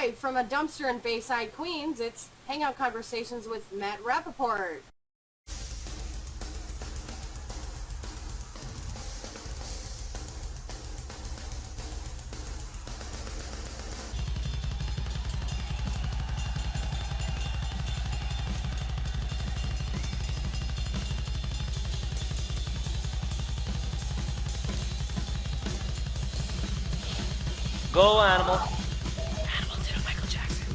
Live from a dumpster in Bayside, Queens, it's Hangout Conversations with Matt Rappaport. Go Animal. Animal to Michael Jackson.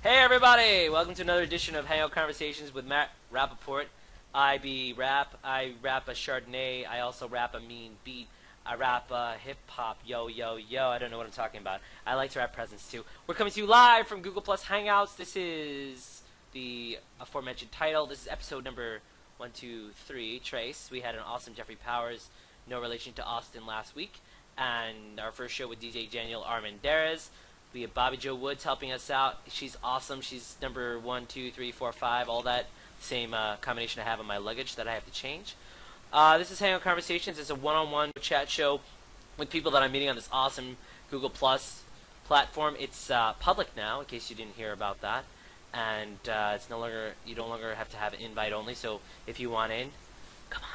Hey everybody! Welcome to another edition of Hangout Conversations with Matt Rappaport. I rap a Chardonnay, I also rap a mean beat, I rap hip-hop, yo, I don't know what I'm talking about. I like to rap presents too. We're coming to you live from Google Plus Hangouts. This is the aforementioned title. This is episode number 123, Trace. We had an awesome Jeffrey Powers, no relation to Austin, last week. And our first show with DJ Daniel Armendariz. We have Bobby Joe Woods helping us out. She's awesome. She's number 1, 2, 3, 4, 5, all that same combination I have on my luggage that I have to change. This is Hangout Conversations. It's a one-on-one chat show with people that I'm meeting on this awesome Google Plus platform. It's public now, in case you didn't hear about that, and it's no longer you no longer have to have an invite only. So if you want in, come on.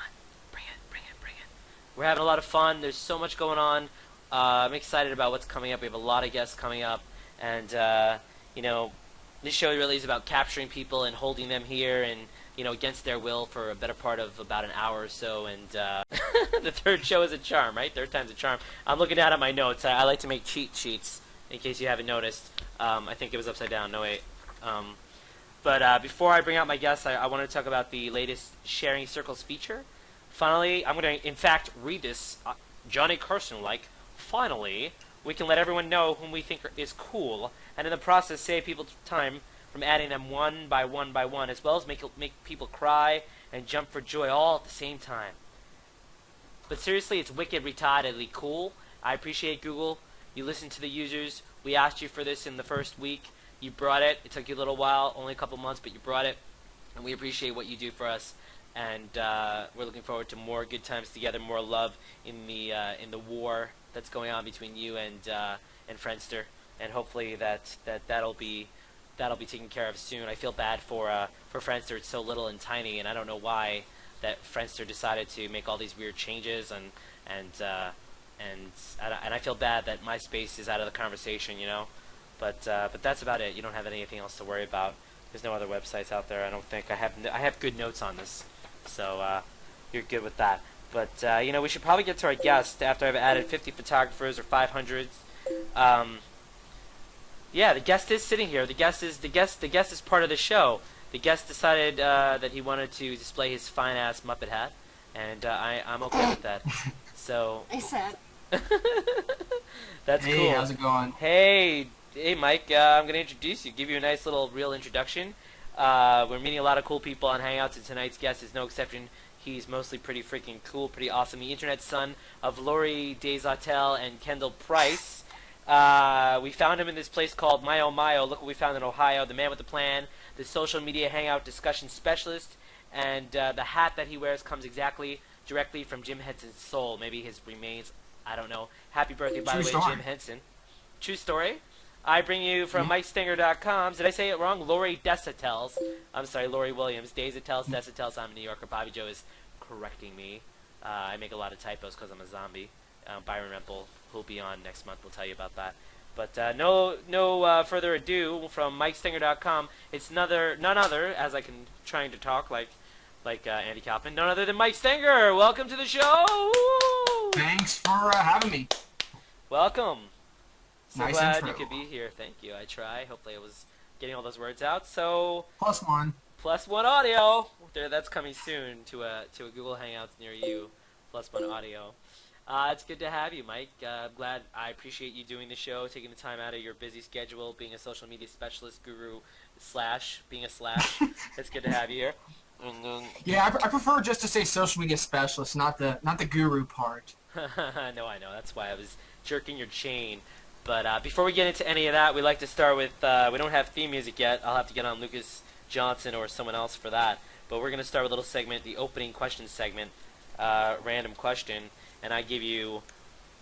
We're having a lot of fun. There's so much going on. I'm excited about what's coming up. We have a lot of guests coming up. And, this show really is about capturing people and holding them here and, against their will for a better part of about an hour or so. And the third show is a charm, right? Third time's a charm. I'm looking down at my notes. I like to make cheat sheets, in case you haven't noticed. I think it was upside down. No, wait. But before I bring out my guests, I want to talk about the latest Sharing Circles feature. Finally, I'm going to, in fact, read this Johnny Carson-like. Finally, we can let everyone know whom we think is cool, and in the process save people time from adding them one by one, as well as make people cry and jump for joy all at the same time. But seriously, it's wicked retardedly cool. I appreciate Google. You listened to the users. We asked you for this in the first week. You brought it. It took you a little while, only a couple months, but you brought it, and we appreciate what you do for us. And we're looking forward to more good times together, more love in the war that's going on between you and Friendster, and hopefully that'll be taken care of soon. I feel bad for Friendster. It's so little and tiny, and I don't know why that Friendster decided to make all these weird changes, and I feel bad that MySpace is out of the conversation, But that's about it. You don't have anything else to worry about. There's no other websites out there. I don't think I have good notes on this. So you're good with that. But, we should probably get to our guest after I've added 50 photographers or 500. Yeah, the guest is sitting here. The guest is part of the show. The guest decided that he wanted to display his fine-ass Muppet hat, and I'm okay with that. So I said. That's cool. Hey, how's it going? Hey, Mike. I'm going to introduce you, give you a nice little real introduction. We're meeting a lot of cool people on Hangouts, and tonight's guest is no exception. He's mostly pretty freaking cool, pretty awesome. The internet son of Lori Desautels and Kendall Price. We found him in this place called My Oh My Oh. Look what we found in Ohio. The man with the plan, the social media hangout discussion specialist, and the hat that he wears comes directly from Jim Henson's soul. Maybe his remains, I don't know. Happy birthday, by the way, Jim Henson. True story. I bring you from MikeStenger.com. Did I say it wrong? Lori Desautels. I'm sorry, Lori Williams. Desautels. I'm a New Yorker. Bobby Joe is correcting me. I make a lot of typos because I'm a zombie. Byron Rempel, who'll be on next month, will tell you about that. But no further ado, from MikeStenger.com, it's none other, as I can trying to talk like Andy Kaufman, none other than Mike Stenger. Welcome to the show. Thanks for having me. Welcome. So nice glad intro. You could be here. Thank you. I try. Hopefully I was getting all those words out. So +1. +1 audio. That's coming soon to a Google Hangouts near you. +1 audio. It's good to have you, Mike. I'm glad. I appreciate you doing the show, taking the time out of your busy schedule, being a social media specialist, guru, / being a /. It's good to have you here. Yeah, I prefer just to say social media specialist, not the guru part. No, I know. That's why I was jerking your chain. But before we get into any of that, we like to start with, we don't have theme music yet. I'll have to get on Lucas Johnson or someone else for that. But we're going to start with a little segment, the opening question segment, random question. And I give you,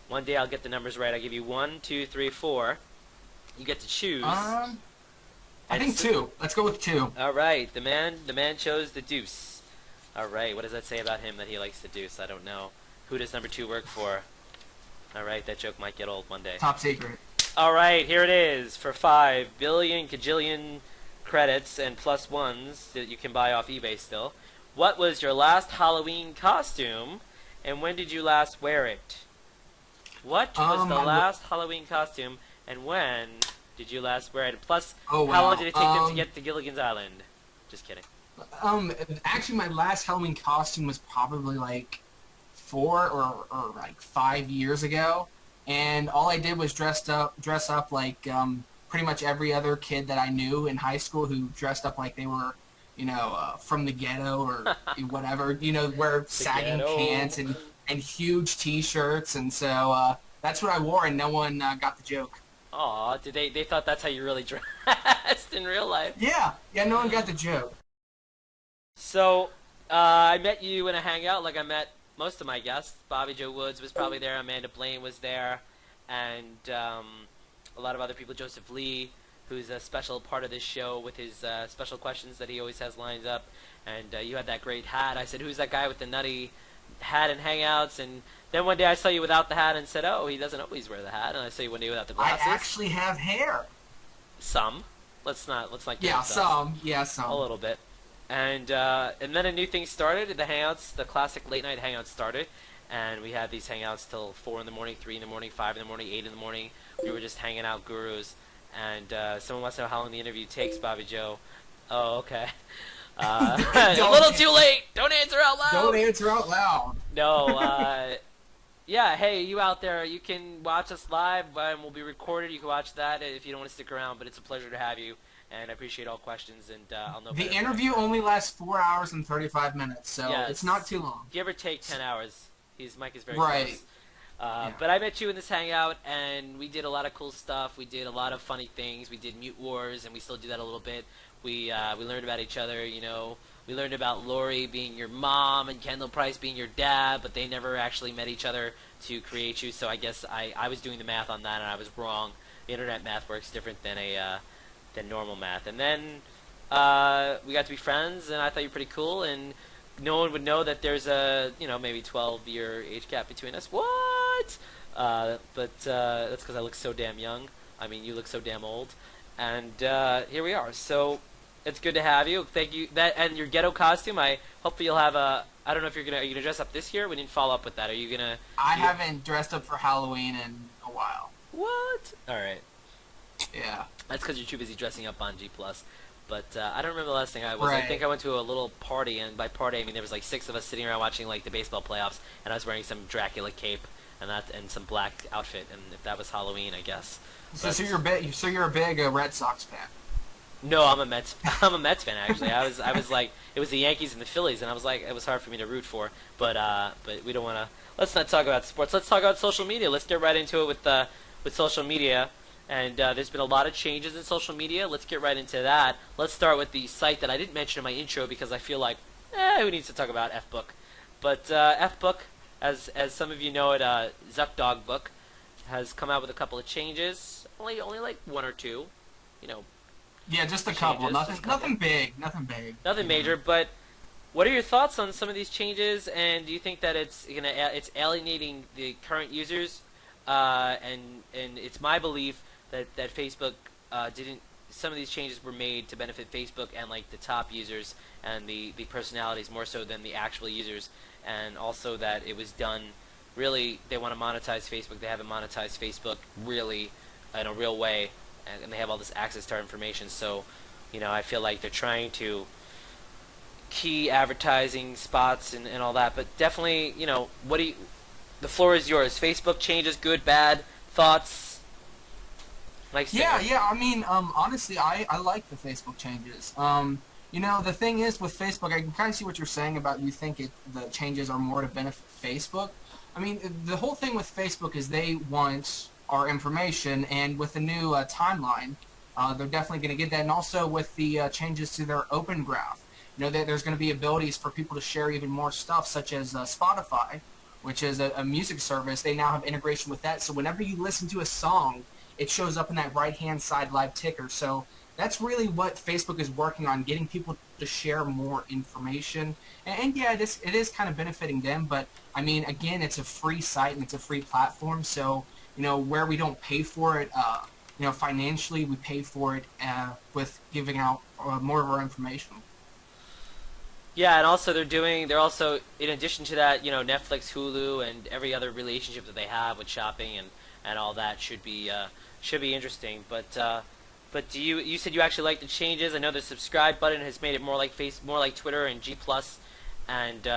one day I'll get the numbers right. I give you 1, 2, 3, 4. You get to choose. I And think so- 2. Let's go with 2. All right, the man chose the deuce. All right, what does that say about him that he likes the deuce? I don't know. Who does number 2 work for? All right, that joke might get old one day. Top secret. All right, here it is for 5 billion kajillion credits and plus ones that you can buy off eBay still. What was your last Halloween costume, and when did you last wear it? What was the last Halloween costume, and when did you last wear it? Plus, Oh, how long wow. did it take them to get to Gilligan's Island? Just kidding. Actually, my last Halloween costume was probably like 4 or like 5 years ago, and all I did was dress up like pretty much every other kid that I knew in high school who dressed up like they were, from the ghetto or whatever. Wear sagging ghetto. pants and huge T-shirts, and so that's what I wore, and no one got the joke. Aw, they thought that's how you really dressed in real life. Yeah, no one got the joke. So, I met you in a hangout like I met most of my guests. Bobby Joe Woods was probably there, Amanda Blaine was there, and a lot of other people. Joseph Lee, who's a special part of this show with his special questions that he always has lined up. And you had that great hat. I said, who's that guy with the nutty hat and hangouts? And then one day I saw you without the hat and said, oh, he doesn't always wear the hat. And I saw you one day without the I glasses. actually have hair. Some. Let's not get Yeah, into that. Yeah, some. A little bit. And then a new thing started. The hangouts, the classic late night hangouts started, and we had these hangouts till 4 in the morning, 3 in the morning, 5 in the morning, 8 in the morning. We were just hanging out, gurus. And someone wants to know how long the interview takes, Bobby Joe. Oh, okay. A little too late. Don't answer out loud. Don't answer out loud. No. Yeah. Hey, you out there? You can watch us live, and we'll be recorded. You can watch that if you don't want to stick around. But it's a pleasure to have you. And I appreciate all questions, and I'll know. The better interview next time. only lasts 4 hours and 35 minutes, so Yes. it's not too long. Give or take 10 hours. Mike is very Right. close. Yeah. But I met you in this hangout, and we did a lot of cool stuff. We did a lot of funny things. We did Mute Wars, and we still do that a little bit. We learned about each other, We learned about Lori being your mom and Kendall Price being your dad, but they never actually met each other to create you. So I guess I was doing the math on that, and I was wrong. The internet math works different than than normal math. And then we got to be friends, and I thought you were pretty cool, and no one would know that there's a, maybe 12-year age gap between us. What? But that's because I look so damn young. I mean, you look so damn old. And here we are. So it's good to have you. Thank you. And your ghetto costume, hopefully you'll have a, I don't know if are you gonna dress up this year? We didn't follow up with that. Are you gonna? I haven't dressed up for Halloween in a while. What? All right. Yeah. That's because you're too busy dressing up on G+. But I don't remember the last thing I was. Right. I think I went to a little party, and by party I mean there was like 6 of us sitting around watching like the baseball playoffs, and I was wearing some Dracula cape and some black outfit, and if that was Halloween, I guess. So you're a big Red Sox fan. No, I'm a Mets. I'm a Mets fan actually. I was like, it was the Yankees and the Phillies, and I was like, it was hard for me to root for. But we don't want to. Let's not talk about sports. Let's talk about social media. Let's get right into it with social media. And there's been a lot of changes in social media. Let's get right into that. Let's start with the site that I didn't mention in my intro because I feel like, who needs to talk about Fbook? But Fbook, as some of you know it, ZuckDog Book, has come out with a couple of changes. Only like 1 or 2, Yeah, just a couple. Changes, just a couple. Nothing big. Nothing big. Nothing major, but what are your thoughts on some of these changes? And do you think that it's alienating the current users? And it's my belief that Facebook didn't. Some of these changes were made to benefit Facebook and like the top users and the personalities more so than the actual users, and also that it was done. Really, they want to monetize Facebook. They haven't monetized Facebook really in a real way, and they have all this access to our information. So, I feel like they're trying to key advertising spots and all that. But definitely, the floor is yours. Facebook changes, good, bad, thoughts. Like Yeah. I mean, honestly, I like the Facebook changes. The thing is with Facebook, I can kind of see what you're saying about you think the changes are more to benefit Facebook. I mean, the whole thing with Facebook is they want our information, and with the new timeline, they're definitely going to get that. And also with the changes to their Open Graph, there's going to be abilities for people to share even more stuff, such as Spotify, which is a music service. They now have integration with that, so whenever you listen to a song, it shows up in that right-hand side live ticker. So that's really what Facebook is working on, getting people to share more information. And yeah, it is kind of benefiting them, but I mean, again, it's a free site and it's a free platform, so where we don't pay for it, financially, we pay for it with giving out more of our information. Yeah, and also they're also, in addition to that, Netflix, Hulu, and every other relationship that they have with shopping and all that should be interesting. But you said you actually like the changes. I know the subscribe button has made it more like Twitter and G Plus, and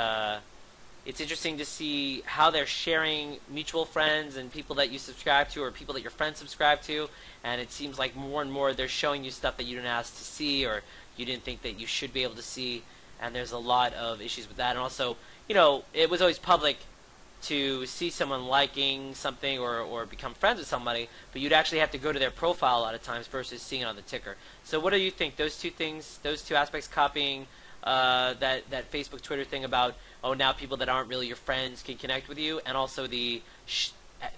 it's interesting to see how they're sharing mutual friends and people that you subscribe to or people that your friends subscribe to, and it seems like more and more they're showing you stuff that you didn't ask to see or you didn't think that you should be able to see, and there's a lot of issues with that. And also, it was always public to see someone liking something or become friends with somebody, but you'd actually have to go to their profile a lot of times versus seeing it on the ticker. So what do you think? Those two things, those two aspects, copying that Facebook Twitter thing about, oh, now people that aren't really your friends can connect with you, and also the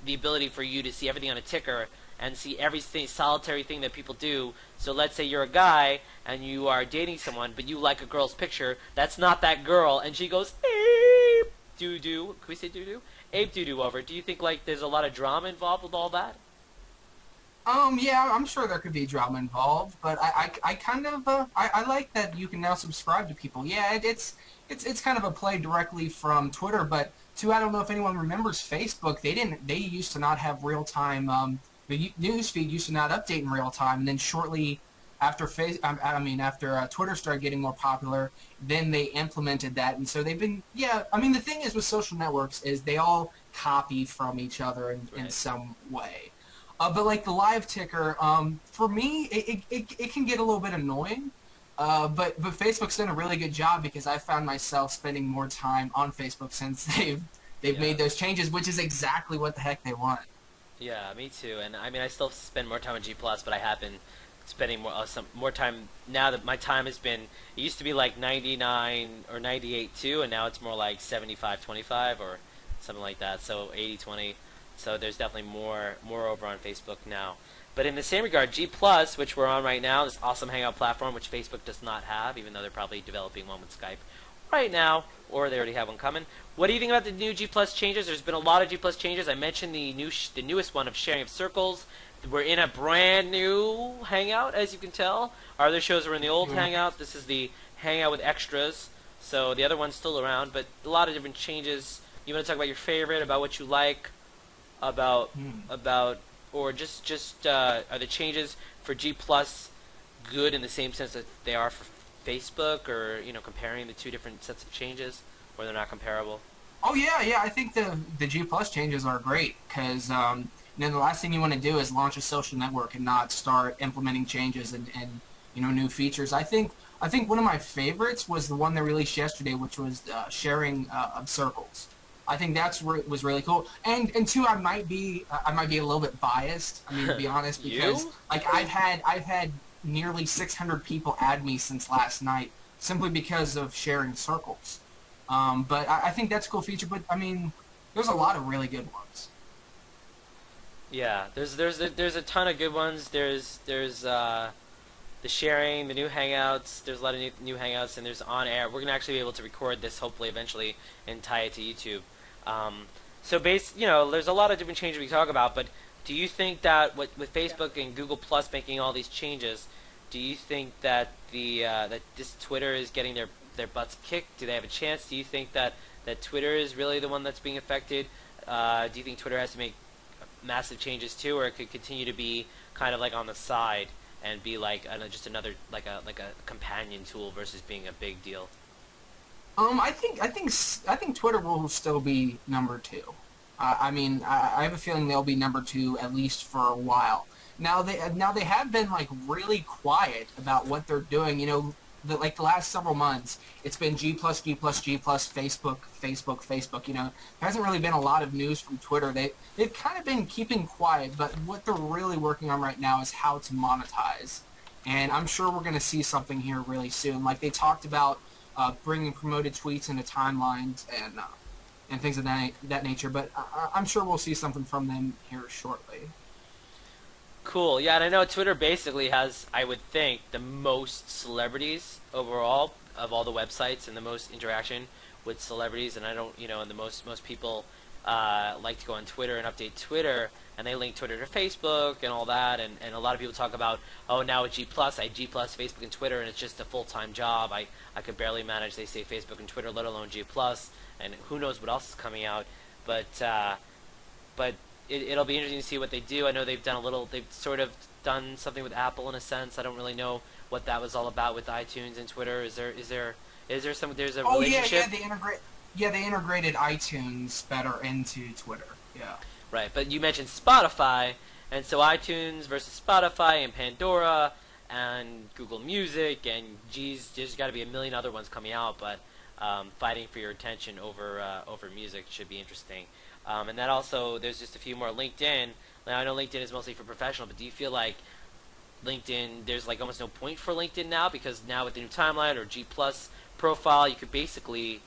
ability for you to see everything on a ticker and see every solitary thing that people do. So let's say you're a guy and you are dating someone, but you like a girl's picture. That's not that girl, and she goes, ape doo-doo. Can we say doo-doo? Ape doo-doo over. Do you think there's a lot of drama involved with all that? Yeah, I'm sure there could be drama involved, but I kind of I like that you can now subscribe to people. Yeah, it's kind of a play directly from Twitter, but too, I don't know if anyone remembers Facebook. They used to not have real time. The news feed used to not update in real time, and then shortly after after Twitter started getting more popular, then they implemented that, and so they've been, yeah. I mean, the thing is with social networks is they all copy from each other in some way. But like the live ticker, for me, it can get a little bit annoying. But Facebook's done a really good job because I found myself spending more time on Facebook since they've made those changes, which is exactly what the heck they want. Yeah, me too. And I mean, I still spend more time on G Plus, but I have been spending more time now that my time has been. It used to be like 99 or 98 too, and now it's more like 75-25 or something like that. So 80-20. So there's definitely more over on Facebook now. But in the same regard, G Plus, which we're on right now, this awesome Hangout platform, which Facebook does not have, even though they're probably developing one with Skype right now, or they already have one coming. What do you think about the new G Plus changes? There's been a lot of G Plus changes. I mentioned the newest one of sharing of circles. We're in a brand new Hangout, as you can tell. Our other shows were in the old Hangout. This is the Hangout with extras. So the other one's still around, but a lot of different changes. You want to talk about your favorite, about what you like, about or just are the changes for G Plus good in the same sense that they are for Facebook, or comparing the two different sets of changes, or they're not comparable? Oh yeah. I think the G Plus changes are great because the last thing you want to do is launch a social network and not start implementing changes and new features. I think one of my favorites was the one they released yesterday, which was sharing of circles. I think was really cool. And two, I might be a little bit biased. I mean, to be honest, because I've had nearly 600 people add me since last night simply because of sharing circles. But I think that's a cool feature. But I mean, there's a lot of really good ones. Yeah, there's a ton of good ones. There's the sharing, the new Hangouts. There's a lot of new Hangouts, and there's on air. We're gonna actually be able to record this hopefully eventually and tie it to YouTube. So there's a lot of different changes we talk about. But do you think that with Facebook and Google Plus making all these changes, do you think that that this Twitter is getting their butts kicked? Do they have a chance? Do you think that Twitter is really the one that's being affected? Do you think Twitter has to make massive changes too, or it could continue to be kind of like on the side and be like just another like a companion tool versus being a big deal? I think Twitter will still be number two. I mean, I have a feeling they'll be number two at least for a while. Now they have been like really quiet about what they're doing. The last several months, it's been G plus, Facebook. There hasn't really been a lot of news from Twitter. They've kind of been keeping quiet, but what they're really working on right now is how to monetize. And I'm sure we're going to see something here really soon. Like they talked about bringing promoted tweets into timelines and things of that nature. But I'm sure we'll see something from them here shortly. Cool. Yeah, and I know Twitter basically has, I would think, the most celebrities overall of all the websites and the most interaction with celebrities. And I don't, and the most people like to go on Twitter and update Twitter, and they link Twitter to Facebook and all that. And a lot of people talk about, oh, now with G Plus, I G Plus Facebook and Twitter, and it's just a full-time job. I could barely manage, they say, Facebook and Twitter, let alone G Plus, and who knows what else is coming out. But it'll be interesting to see what they do. I know they've sort of done something with Apple in a sense. I don't really know what that was all about with iTunes and Twitter. There's a Oh relationship? they integrated iTunes better into Twitter. Yeah. Right, but you mentioned Spotify, and so iTunes versus Spotify and Pandora and Google Music, and geez, there's got to be a million other ones coming out, but fighting for your attention over music should be interesting. And that also, there's just a few more. LinkedIn. Now, I know LinkedIn is mostly for professional, but do you feel like LinkedIn, there's like almost no point for LinkedIn now, because now with the new timeline or G Plus profile, you could basically,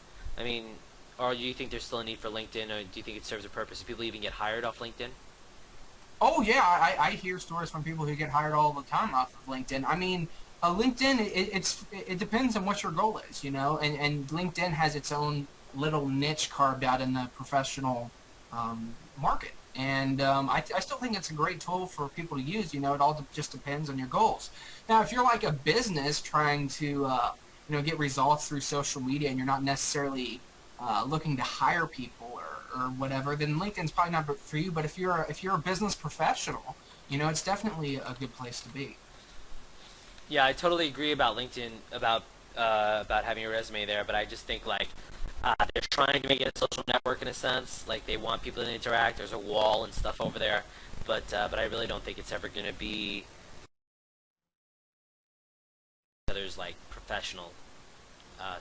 or do you think there's still a need for LinkedIn, or do you think it serves a purpose? Do people even get hired off LinkedIn? Oh yeah, I hear stories from people who get hired all the time off of LinkedIn. LinkedIn, it depends on what your goal is, and LinkedIn has its own little niche carved out in the professional market. And I still think it's a great tool for people to use. It all just depends on your goals. Now, if you're like a business trying to get results through social media, and you're not necessarily looking to hire people or whatever, then LinkedIn's probably not for you. But if you're a business professional, it's definitely a good place to be. Yeah, I totally agree about LinkedIn, about having a resume there, but I just think they're trying to make it a social network in a sense. Like, they want people to interact. There's a wall and stuff over there, but I really don't think it's ever going to be. There's like professional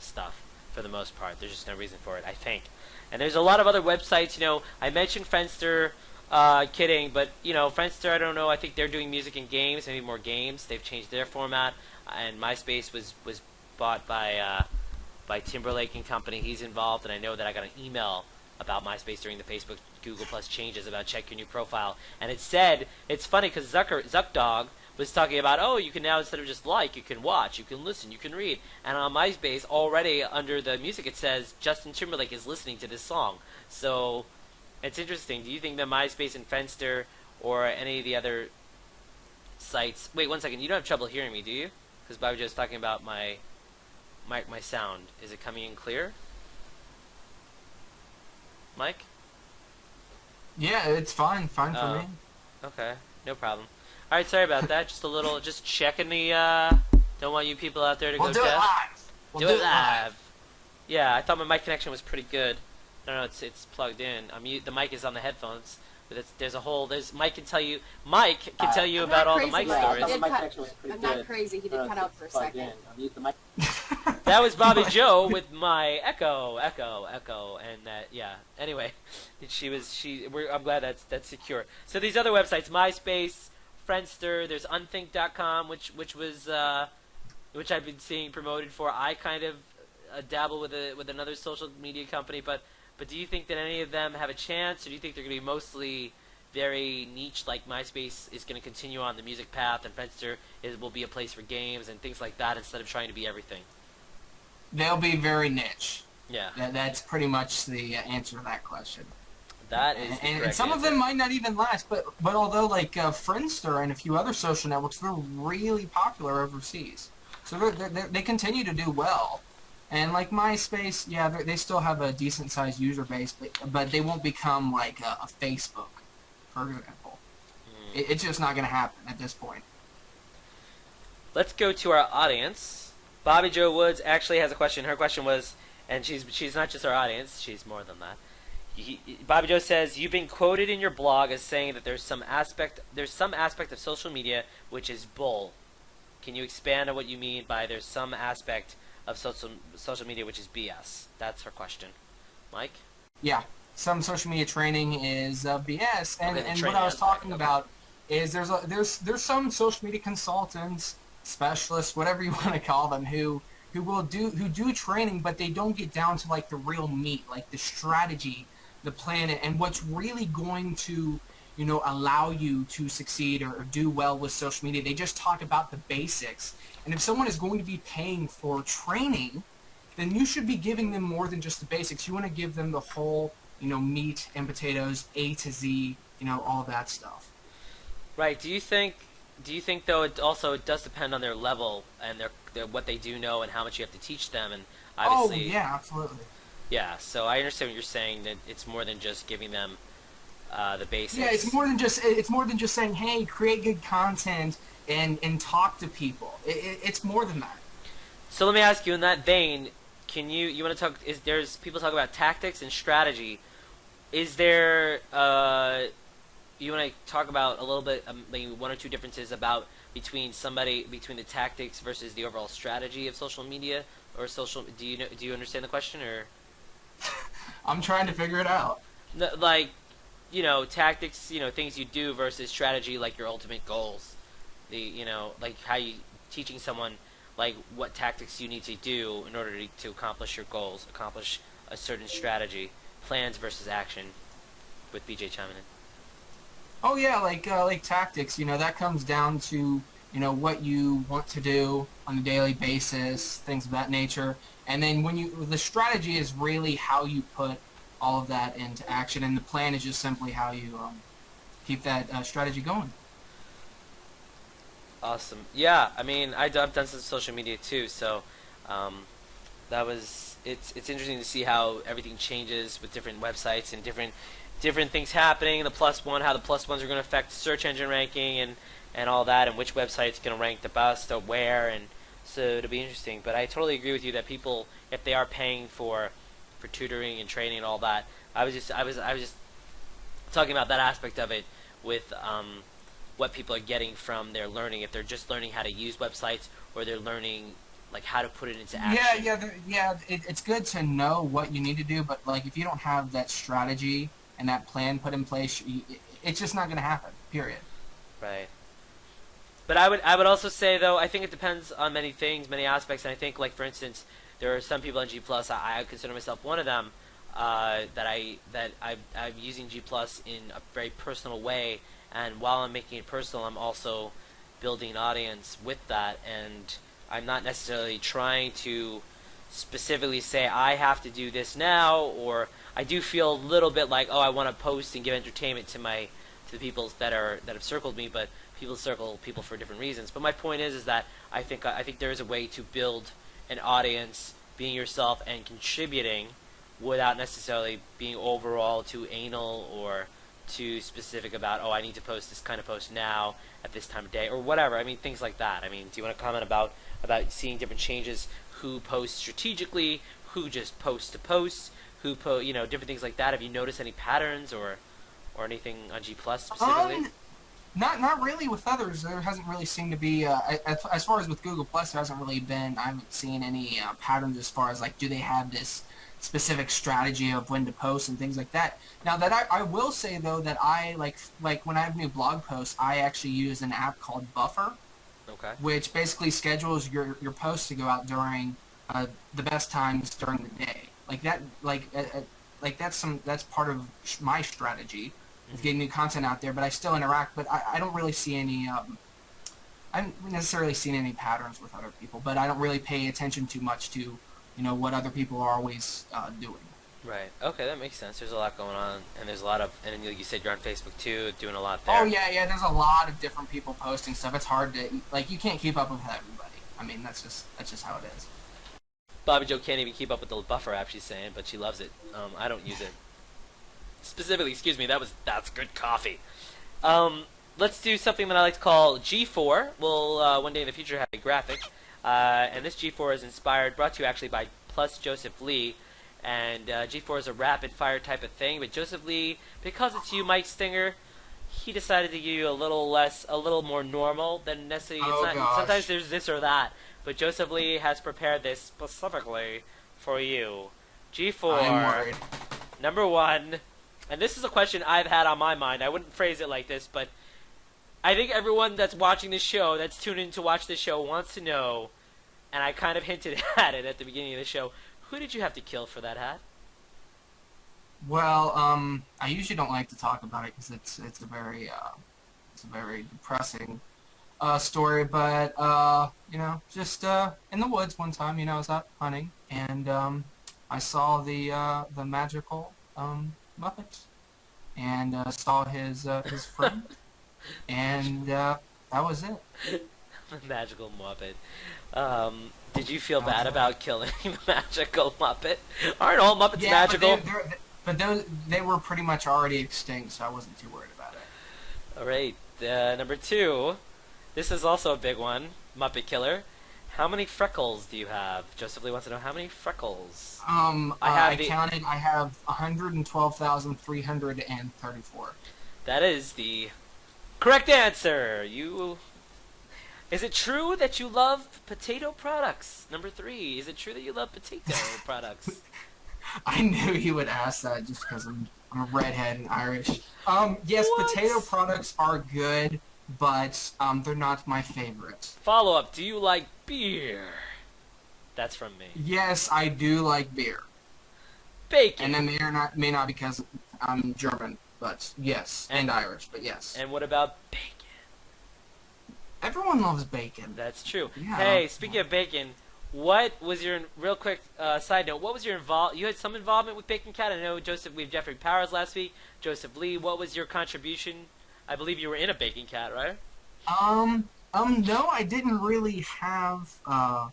stuff for the most part. There's just no reason for it, I think. And there's a lot of other websites. I mentioned Friendster. Kidding, but Friendster, I don't know. I think they're doing music and games, maybe more games. They've changed their format, and MySpace was bought by Timberlake and Company. He's involved, and I know that I got an email about MySpace during the Facebook Google Plus changes about check your new profile, and it said, it's funny because Zuckdog was talking about, oh, you can now, instead of just like, you can watch, you can listen, you can read, and on MySpace already under the music it says Justin Timberlake is listening to this song. So it's interesting. Do you think that MySpace and Friendster or any of the other sites... Wait, 1 second. You don't have trouble hearing me, do you? Because Bobby was talking about my sound. Is it coming in clear? Mike? Yeah, it's fine. Fine for me. Okay. No problem. Alright, sorry about that. Just checking the... Don't want you people out there to We'll go do deaf. it live. Do it live. Yeah, I thought my mic connection was pretty good. No, it's plugged in. The mic is on the headphones, but Mike can tell you about all the mic stories. I'm not crazy. He did cut out for a second. That was Bobby Joe with my echo, and yeah. Anyway, I'm glad that's secure. So these other websites, MySpace, Friendster, there's Unthink.com, which I've been seeing promoted for. I kind of dabble with another social media company, but do you think that any of them have a chance, or do you think they're going to be mostly very niche, like MySpace is going to continue on the music path, and Friendster will be a place for games and things like that instead of trying to be everything? They'll be very niche. Yeah. That's pretty much the answer to that question. That is the and correct some answer. of them might not even last, but although like Friendster and a few other social networks, they're really popular overseas. So they continue to do well. And like MySpace, yeah, they still have a decent-sized user base, but they won't become like a Facebook, for example. It's just not going to happen at this point. Let's go to our audience. Bobby Joe Woods actually has a question. Her question was, and she's not just our audience, she's more than that. Bobby Joe says, you've been quoted in your blog as saying that there's some aspect of social media which is bull. Can you expand on what you mean by there's some aspect of social media which is BS? That's her question. Mike? Yeah, some social media training is BS, and Okay, what I was talking okay. about is there's some social media consultants, specialists, whatever you want to call them, who do training, but they don't get down to like the real meat, like the strategy, the plan, and what's really going to allow you to succeed or do well with social media. They just talk about the basics. And if someone is going to be paying for training, then you should be giving them more than just the basics. You want to give them the whole, meat and potatoes, A to Z, all that stuff. Right. Do you think though it does depend on their level and their what they do know and how much you have to teach them, and obviously Oh, yeah, absolutely. yeah. So I understand what you're saying, that it's more than just giving them the basics. Yeah, it's more than just saying, hey, create good content and talk to people. It's more than that. So let me ask you in that vein, you want to talk, there's people talk about tactics and strategy. Is there you want to talk about a little bit, maybe one or two differences between the tactics versus the overall strategy of social media or social? Do you understand the question, or? I'm trying to figure it out. Like, tactics, things you do versus strategy, like your ultimate goals. Like how you teaching someone like what tactics you need to do in order to accomplish your goals, accomplish a certain strategy, plans versus action. With BJ chiming in. Oh yeah, like tactics. That comes down to what you want to do on a daily basis, things of that nature. And then the strategy is really how you put all of that into action, and the plan is just simply how you keep that strategy going. Awesome. Yeah, I mean, I've done some social media too, so it's interesting to see how everything changes with different websites and different things happening. How the plus ones are going to affect search engine ranking and all that, and which website's going to rank the best or where, and so it'll be interesting. But I totally agree with you that people, if they are paying for tutoring and training and all that, I was just talking about that aspect of it with what people are getting from their learning, if they're just learning how to use websites or they're learning like how to put it into action. It's good to know what you need to do, but like if you don't have that strategy and that plan put in place, it's just not going to happen. Period. Right. But I would also say though, I think it depends on many things, many aspects, and I think like for instance, there are some people on G Plus. I consider myself one of them. I'm using G Plus in a very personal way, and while I'm making it personal, I'm also building an audience with that, and I'm not necessarily trying to specifically say I have to do this now, or I do feel a little bit like, oh, I want to post and give entertainment to the people that have circled me, but people circle people for different reasons. But my point is that I think there is a way to build an audience, being yourself and contributing, without necessarily being overall too anal or too specific about, oh, I need to post this kind of post now at this time of day or whatever. I mean, things like that. I mean, do you want to comment about seeing different changes? Who posts strategically? Who just posts to post? Different things like that. Have you noticed any patterns or anything on G Plus specifically? Not really with others. There hasn't really seemed to be, as far as with Google Plus, there hasn't really been, I haven't seen any patterns as far as, like, do they have this specific strategy of when to post and things like that. Now, that I will say, though, that I, like when I have new blog posts, I actually use an app called Buffer, Okay. which basically schedules your posts to go out during the best times during the day. That's part of my strategy of getting new content out there, but I still interact. But I don't really see any. I haven't necessarily seen any patterns with other people, but I don't really pay attention too much to, what other people are always doing. Right. Okay, that makes sense. There's a lot going on, and there's a lot of, and you said you're on Facebook too, doing a lot there. Oh yeah. There's a lot of different people posting stuff. It's hard to you can't keep up with everybody. I mean, that's just how it is. Bobby Joe can't even keep up with the Buffer app, she's saying, but she loves it. I don't use it specifically. Excuse me. That's good coffee. Let's do something that I like to call G4. We'll one day in the future have a graphic, and this G4 is brought to you actually by Plus Joseph Lee. And G4 is a rapid fire type of thing, but Joseph Lee, because it's you, Mike Stenger, he decided to give you a little more normal than necessarily. Gosh. Sometimes there's this or that, but Joseph Lee has prepared this specifically for you. G4, I'm worried. number one, and this is a question I've had on my mind. I wouldn't phrase it like this, but I think everyone that's watching this show, that's tuned in to watch this show, wants to know, and I kind of hinted at it at the beginning of the show. Who did you have to kill for that hat? Well, I usually don't like to talk about it because it's a very depressing story. But just in the woods one time, I was out hunting and I saw the magical Muppet and saw his friend, and that was it. Magical Muppet. Did you feel That was bad it. about killing the magical Muppet? Aren't all Muppets Yeah, but magical? they were pretty much already extinct, so I wasn't too worried about it. All right. Number two. This is also a big one. Muppet Killer. How many freckles do you have? Joseph Lee wants to know how many freckles. I have I the. counted. I have 112,334. That is the correct answer. You. Is it true that you love potato products? Number three. Is it true that you love potato products? I knew he would ask that just because I'm a redhead and Irish. Yes, potato What? products are good, but they're not my favorite. Follow up. Do you like beer? That's from me. Yes, I do like beer, Bacon. and I may not because I'm German, but yes, And and Irish, but yes. and what about bacon? Everyone loves bacon. That's true. Yeah. Hey, speaking of bacon, what was your real quick side note? What was your You had some involvement with Bacon Cat. I know Joseph. We had Jeffrey Powers last week. Joseph Lee. What was your contribution? I believe you were in a Bacon Cat, right? No, I didn't really have, I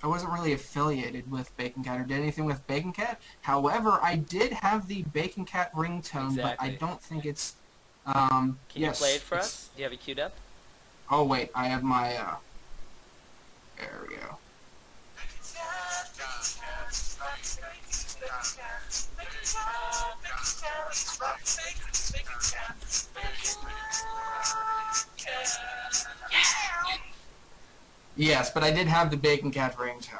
wasn't really affiliated with Bacon Cat or did anything with Bacon Cat. However, I did have the Bacon Cat ringtone, but I Exactly. don't think it's, Can you yes. play it for us? Do you have it queued up? Oh, wait, I have my, there we go. Yes, but I did have the Bacon Cat ringtone.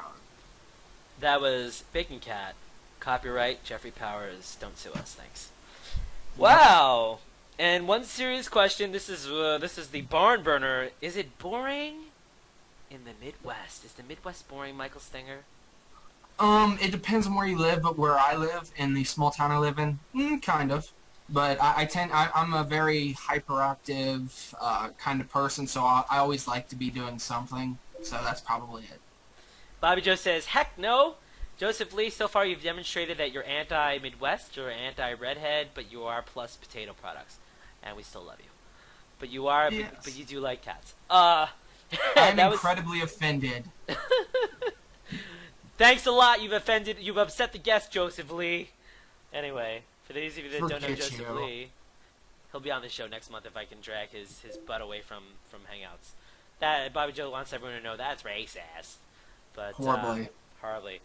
That was Bacon Cat. Copyright Jeffrey Powers. Don't sue us, thanks. Wow. And one serious question. This is the barn burner. Is it boring in the Midwest? Is the Midwest boring, Michael Stenger? It depends on where you live, but where I live, in the small town I live in, kind of. But I'm a very hyperactive kind of person, so I always like to be doing something. So that's probably it. Bobby Joe says, heck no. Joseph Lee, so far you've demonstrated that you're anti-Midwest, you're anti-redhead, but you are plus potato products. And we still love you. But you are, Yes. but you do like cats. I'm that was... incredibly offended. Thanks a lot. You've upset the guest, Joseph Lee. Anyway, for those of you that don't know Forget Joseph you. Lee, he'll be on the show next month if I can drag his butt away from Hangouts. That Bobby Joe wants everyone to know that's racist. But Horribly. horribly.